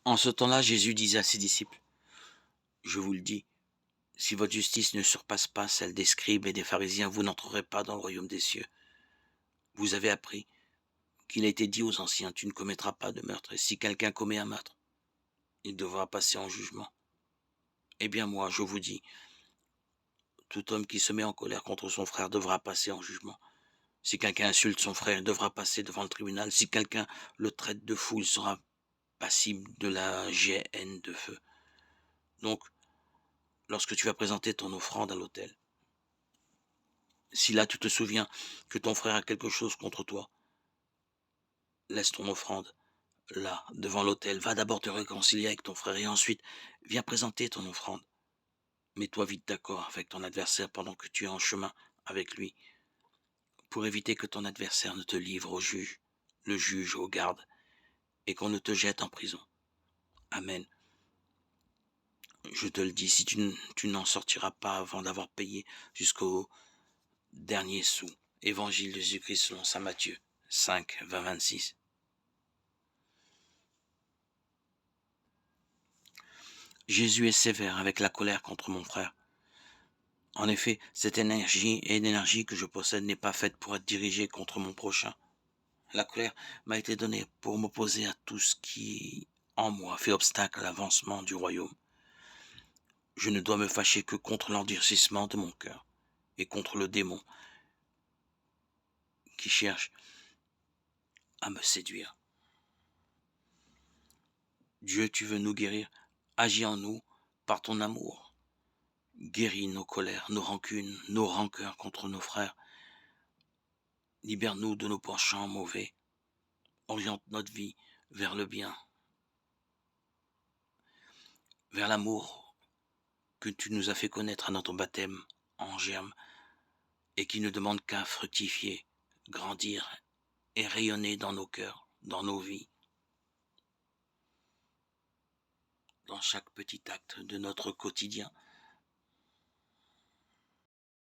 En ce temps-là, Jésus disait à ses disciples: «Je vous le dis, si votre justice ne surpasse pas celle des scribes et des pharisiens, vous n'entrerez pas dans le royaume des cieux. Vous avez appris qu'il a été dit aux anciens: Tu ne commettras pas de meurtre, et si quelqu'un commet un meurtre, il devra passer en jugement. Eh bien moi, je vous dis, tout homme qui se met en colère contre son frère devra passer en jugement. Si quelqu'un insulte son frère, il devra passer devant le tribunal. Si quelqu'un le traite de fou, il sera passible de la géhenne de feu. Donc, lorsque tu vas présenter ton offrande à l'autel, si là tu te souviens que ton frère a quelque chose contre toi, laisse ton offrande là, devant l'autel. Va d'abord te réconcilier avec ton frère et ensuite viens présenter ton offrande. Mets-toi vite d'accord avec ton adversaire pendant que tu es en chemin avec lui, pour éviter que ton adversaire ne te livre au juge, le juge au garde, et qu'on ne te jette en prison. Amen. Je te le dis, si tu n'en sortiras pas avant d'avoir payé jusqu'au dernier sou. Évangile de Jésus-Christ selon saint Matthieu 5, 20, 26. Jésus est sévère avec la colère contre mon frère. En effet, cette énergie et l'énergie que je possède n'est pas faite pour être dirigée contre mon prochain. La colère m'a été donnée pour m'opposer à tout ce qui, en moi, fait obstacle à l'avancement du royaume. Je ne dois me fâcher que contre l'endurcissement de mon cœur et contre le démon qui cherche à me séduire. Dieu, tu veux nous guérir, agis en nous par ton amour. Guéris nos colères, nos rancunes, nos rancœurs contre nos frères. Libère-nous de nos penchants mauvais. Oriente notre vie vers le bien, vers l'amour que tu nous as fait connaître à notre baptême en germe et qui ne demande qu'à fructifier, grandir et rayonner dans nos cœurs, dans nos vies, dans chaque petit acte de notre quotidien.